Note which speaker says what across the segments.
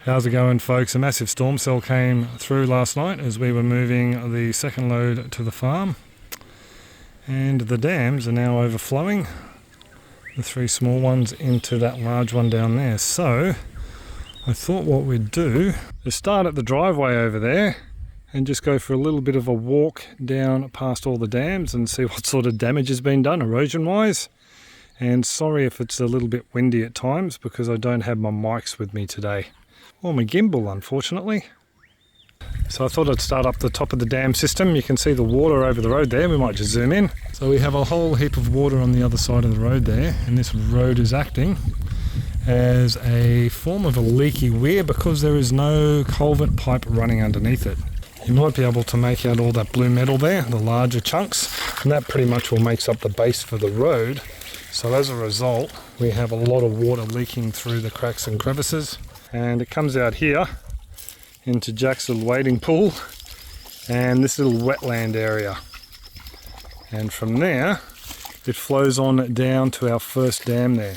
Speaker 1: How's it going, folks? A massive storm cell came through last night as we were moving the second load to the farm, and the dams are now overflowing, the three small ones into that large one down there. So I thought what we'd do is start at the driveway over there and just go for a little bit of a walk down past all the dams and see what sort of damage has been done erosion wise. And sorry if it's a little bit windy at times because I don't have my mics with me today, or my gimbal, unfortunately. So I thought I'd start up the top of the dam system. You can see the water over the road there. We might just zoom in. So we have a whole heap of water on the other side of the road there, and this road is acting as a form of a leaky weir because there is no culvert pipe running underneath it. You might be able to make out all that blue metal there, the larger chunks, and that pretty much will makes up the base for the road. So as a result, we have a lot of water leaking through the cracks and crevices. And it comes out here into Jack's little wading pool and this little wetland area, and from there it flows on down to our first dam there.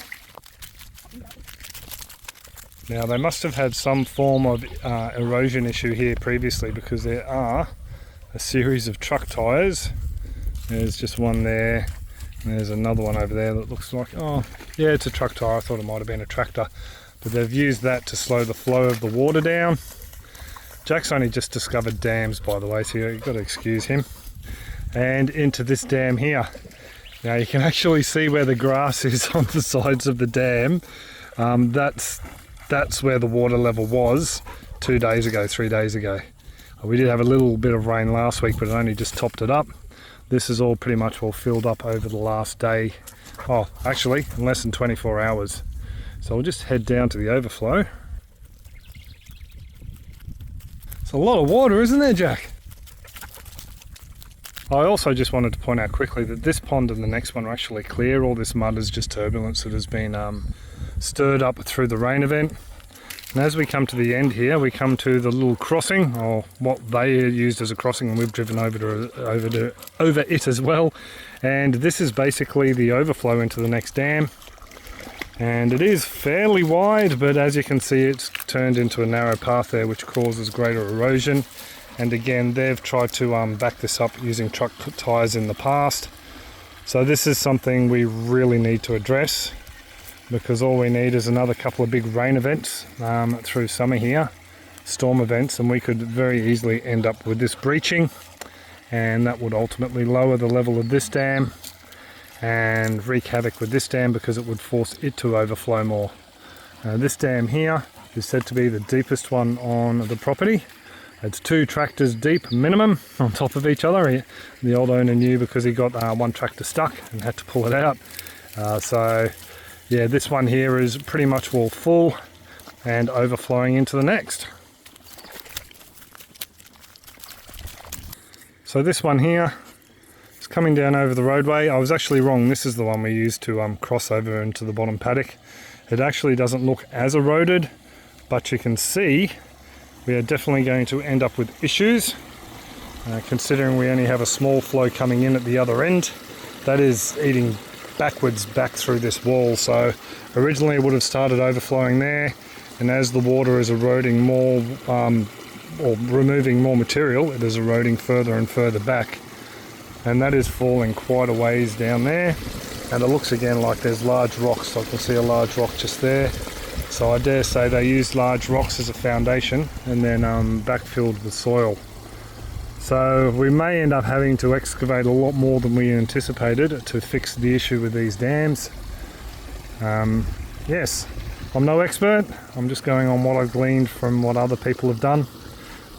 Speaker 1: Now they must have had some form of erosion issue here previously because there are a series of truck tyres. There's just one there, and there's another one over there that looks like, oh yeah, it's a truck tyre. I thought it might have been a tractor. But they've used that to slow the flow of the water down. Jack's only just discovered dams, by the way, so you've got to excuse him. And into this dam here. Now you can actually see where the grass is on the sides of the dam. That's where the water level was 2 days ago, 3 days ago. We did have a little bit of rain last week, but it only just topped it up. This is all pretty much all filled up over the last day. Oh, actually, in less than 24 hours. So we'll just head down to the overflow. It's a lot of water, isn't there, Jack? I also just wanted to point out quickly that this pond and the next one are actually clear. All this mud is just turbulence that has been stirred up through the rain event. And as we come to the end here, we come to the little crossing, or what they used as a crossing, and we've driven over it as well. And this is basically the overflow into the next dam. And it is fairly wide, but as you can see, it's turned into a narrow path there, which causes greater erosion. And again, they've tried to back this up using truck tyres in the past. So this is something we really need to address, because all we need is another couple of big rain events through summer here, storm events, and we could very easily end up with this breaching, and that would ultimately lower the level of this dam and wreak havoc with this dam because it would force it to overflow more. This dam here is said to be the deepest one on the property. It's 2 tractors deep minimum on top of each other. The old owner knew because he got one tractor stuck and had to pull it out. So yeah, this one here is pretty much all full and overflowing into the next. So this one here, coming down over the roadway. I was actually wrong. This is the one we used to cross over into the bottom paddock. It actually doesn't look as eroded, but you can see we are definitely going to end up with issues, considering we only have a small flow coming in at the other end. That is eating backwards back through this wall. So originally it would have started overflowing there, and as the water is eroding more or removing more material, it is eroding further and further back. And that is falling quite a ways down there, and it looks again like there's large rocks. I can see a large rock just there, so I dare say they used large rocks as a foundation and then backfilled with soil. So we may end up having to excavate a lot more than we anticipated to fix the issue with these dams. Yes, I'm no expert. I'm just going on what I've gleaned from what other people have done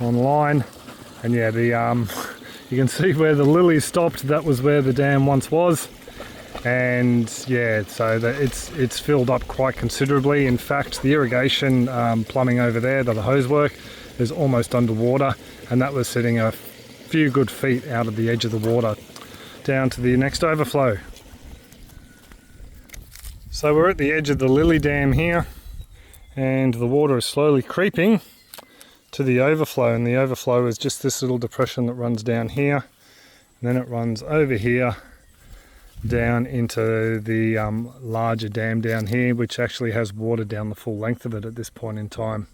Speaker 1: online. And yeah, you can see where the lily stopped. That was where the dam once was, and yeah, so it's filled up quite considerably. In fact, the irrigation plumbing over there, the hose work, is almost underwater, and that was sitting a few good feet out of the edge of the water. Down to the next overflow. So we're at the edge of the lily dam here, and the water is slowly creeping to the overflow, and the overflow is just this little depression that runs down here, and then it runs over here down into the larger dam down here, which actually has water down the full length of it at this point in time.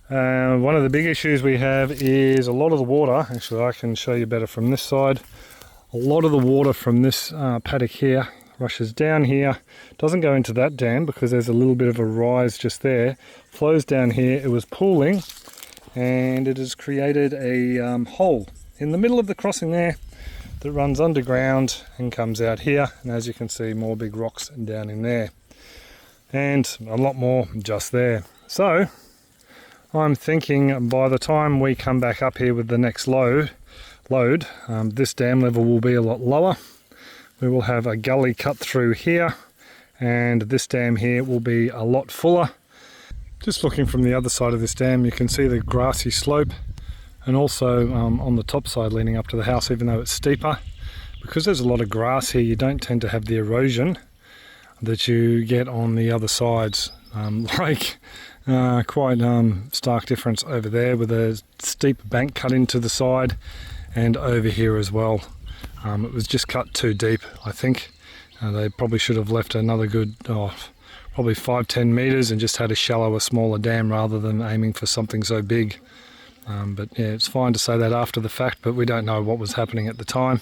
Speaker 1: One of the big issues we have is a lot of the water, actually I can show you better from this side, a lot of the water from this paddock here rushes down here, doesn't go into that dam because there's a little bit of a rise just there, flows down here, it was pooling, and it has created a hole in the middle of the crossing there that runs underground and comes out here, and as you can see, more big rocks down in there and a lot more just there. So I'm thinking by the time we come back up here with the next load, this dam level will be a lot lower. We will have a gully cut through here, and this dam here will be a lot fuller. Just looking from the other side of this dam, you can see the grassy slope, and also on the top side leading up to the house, even though it's steeper. Because there's a lot of grass here, you don't tend to have the erosion that you get on the other sides. Quite stark difference over there with a steep bank cut into the side, and over here as well. It was just cut too deep, I think. They probably should have left another good, probably 5-10 meters and just had a shallower, smaller dam rather than aiming for something so big. But yeah, it's fine to say that after the fact, but we don't know what was happening at the time.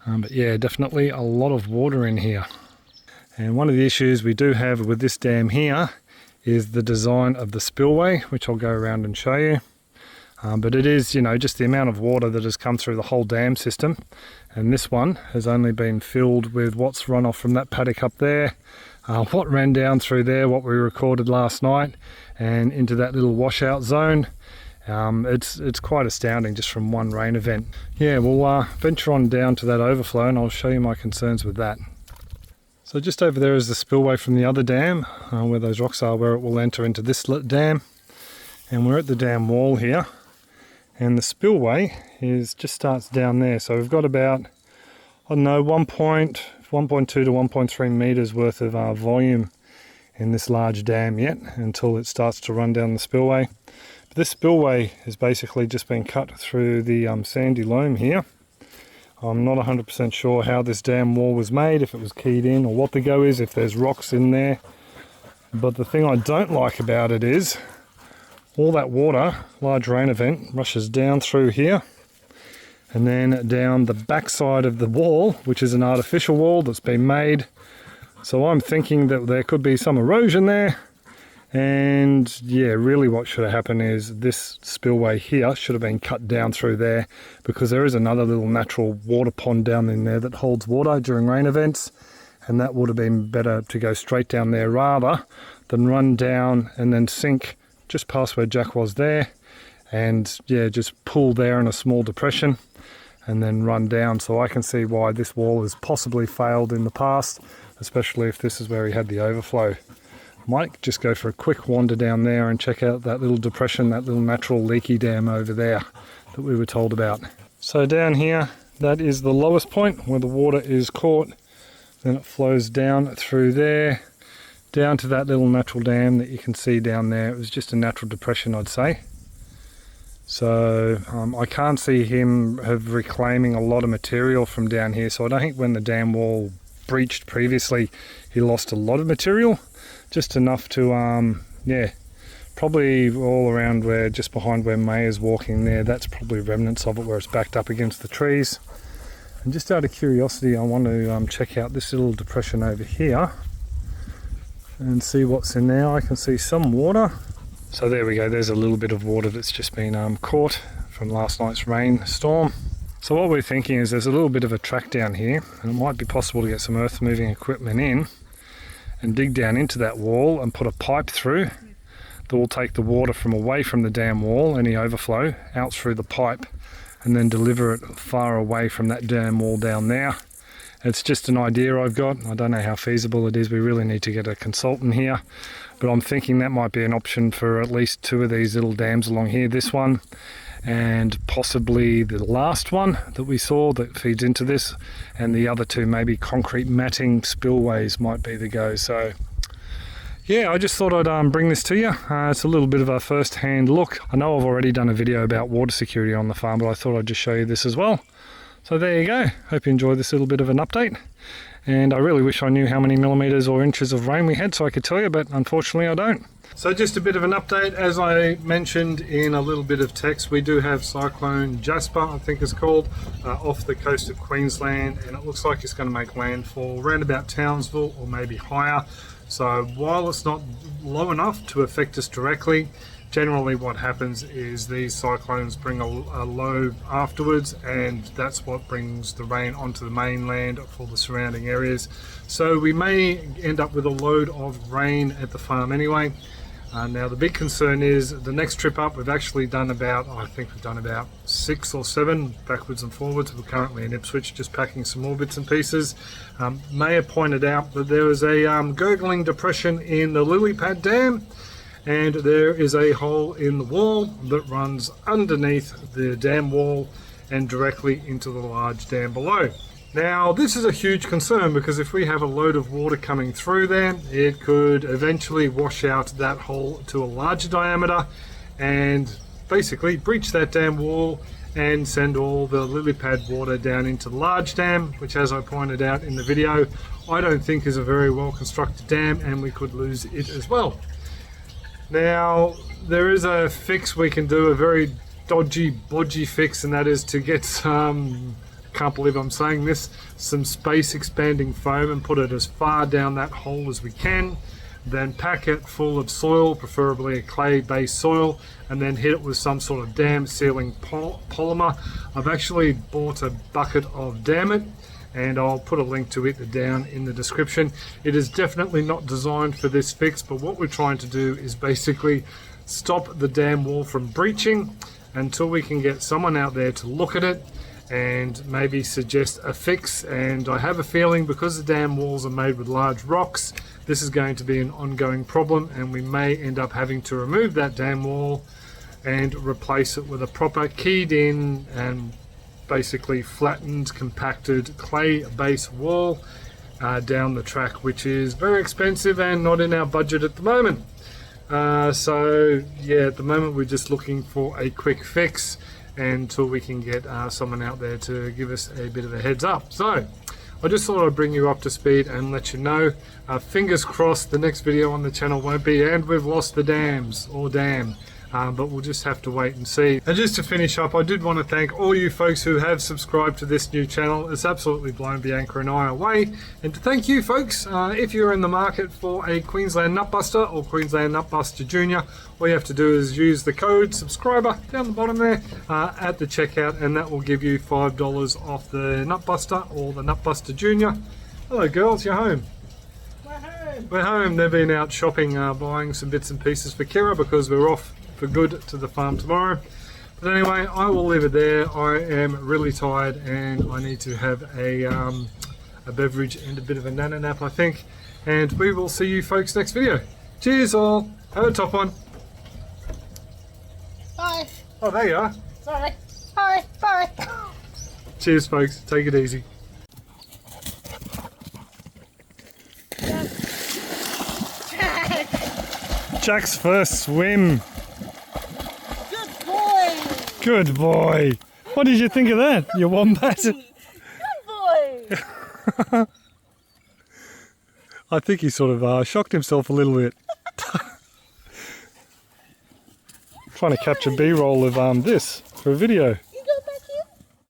Speaker 1: But yeah, definitely a lot of water in here. And one of the issues we do have with this dam here is the design of the spillway, which I'll go around and show you. But it is, just the amount of water that has come through the whole dam system. And this one has only been filled with what's run off from that paddock up there, what ran down through there, what we recorded last night, and into that little washout zone. It's quite astounding just from one rain event. Yeah, we'll venture on down to that overflow and I'll show you my concerns with that. So just over there is the spillway from the other dam, where those rocks are, where it will enter into this dam. And we're at the dam wall here. And the spillway just starts down there. So we've got about, 1.2 to 1.3 meters worth of volume in this large dam yet, until it starts to run down the spillway. But this spillway has basically just been cut through the sandy loam here. I'm not 100% sure how this dam wall was made, if it was keyed in or what the go is, if there's rocks in there. But the thing I don't like about it is all that water, large rain event, rushes down through here and then down the back side of the wall, which is an artificial wall that's been made. So I'm thinking that there could be some erosion there. And yeah, really what should have happened is this spillway here should have been cut down through there, because there is another little natural water pond down in there that holds water during rain events, and that would have been better to go straight down there rather than run down and then sink just past where Jack was there, and yeah, just pull there in a small depression and then run down. So I can see why this wall has possibly failed in the past, especially if this is where he had the overflow. Might just go for a quick wander down there and check out that little depression, that little natural leaky dam over there that we were told about. So down here, that is the lowest point where the water is caught. Then it flows down through there, down to that little natural dam that you can see down there. It was just a natural depression, I'd say. So I can't see him have reclaiming a lot of material from down here. So I don't think when the dam wall breached previously, he lost a lot of material. Just enough to, probably all around where, just behind where May is walking there, that's probably remnants of it where it's backed up against the trees. And just out of curiosity, I want to check out this little depression over here and see what's in there. I can see some water. So there we go, there's a little bit of water that's just been caught from last night's rainstorm. So what we're thinking is there's a little bit of a track down here, and it might be possible to get some earth moving equipment in and dig down into that wall and put a pipe through that will take the water from away from the dam wall, any overflow, out through the pipe, and then deliver it far away from that dam wall down there. It's just an idea I've got. I don't know how feasible it is. We really need to get a consultant here, but I'm thinking that might be an option for at least two of these little dams along here. This one and possibly the last one that we saw that feeds into this, and the other two maybe concrete matting spillways might be the go. So yeah, I just thought I'd bring this to you. It's a little bit of a first-hand look. I know I've already done a video about water security on the farm, but I thought I'd just show you this as well. So there you go. Hope you enjoyed this little bit of an update. And I really wish I knew how many millimeters or inches of rain we had so I could tell you, but unfortunately I don't. So just a bit of an update, as I mentioned in a little bit of text, we do have Cyclone Jasper, I think it's called, off the coast of Queensland, and it looks like it's going to make landfall around about Townsville or maybe higher. So while it's not low enough to affect us directly, generally what happens is these cyclones bring a low afterwards, and that's what brings the rain onto the mainland for the surrounding areas. So we may end up with a load of rain at the farm anyway. Now the big concern is the next trip up, we've actually done about, I think we've done about 6 or 7 backwards and forwards. We're currently in Ipswich just packing some more bits and pieces. May have pointed out that there was a gurgling depression in the lily pad dam, and there is a hole in the wall that runs underneath the dam wall and directly into the large dam below. Now this is a huge concern, because if we have a load of water coming through there, it could eventually wash out that hole to a larger diameter and basically breach that dam wall and send all the lily pad water down into the large dam, which, as I pointed out in the video, I don't think is a very well constructed dam, and we could lose it as well. Now there is a fix we can do, a very dodgy bodgy fix, and that is to get some, can't believe I'm saying this, some space expanding foam and put it as far down that hole as we can, then pack it full of soil, preferably a clay based soil, and then hit it with some sort of dam sealing polymer. I've actually bought a bucket of Damit, and I'll put a link to it down in the description. It is definitely not designed for this fix, but what we're trying to do is basically stop the dam wall from breaching until we can get someone out there to look at it and maybe suggest a fix. And I have a feeling, because the dam walls are made with large rocks, this is going to be an ongoing problem, and we may end up having to remove that dam wall and replace it with a proper keyed in and basically flattened, compacted clay base wall down the track, which is very expensive and not in our budget at the moment. So yeah, at the moment we're just looking for a quick fix until we can get someone out there to give us a bit of a heads up. So I just thought I'd bring you up to speed and let you know. Fingers crossed the next video on the channel won't be "and we've lost the dams" or "dam." But we'll just have to wait and see. And just to finish up, I did want to thank all you folks who have subscribed to this new channel. It's absolutely blown Bianca and I away. And to thank you folks, if you're in the market for a Queensland Nutbuster or Queensland Nutbuster Junior, all you have to do is use the code subscriber down the bottom there at the checkout, and that will give you $5 off the Nutbuster or the Nutbuster Junior. Hello girls, you're home. We're home. They've been out shopping, buying some bits and pieces for Kira, because we're off for good to the farm tomorrow. But anyway, I will leave it there. I am really tired and I need to have a beverage and a bit of a nana nap, I think. And we will see you folks next video. Cheers all. Have a top one.
Speaker 2: Bye.
Speaker 1: Oh, there you are.
Speaker 2: Sorry. Bye. Bye.
Speaker 1: Cheers folks. Take it easy. Jack's first swim. Good boy. What did you think of that, you wombat?
Speaker 2: Good boy.
Speaker 1: I think he sort of shocked himself a little bit. Trying to capture B-roll of this for a video.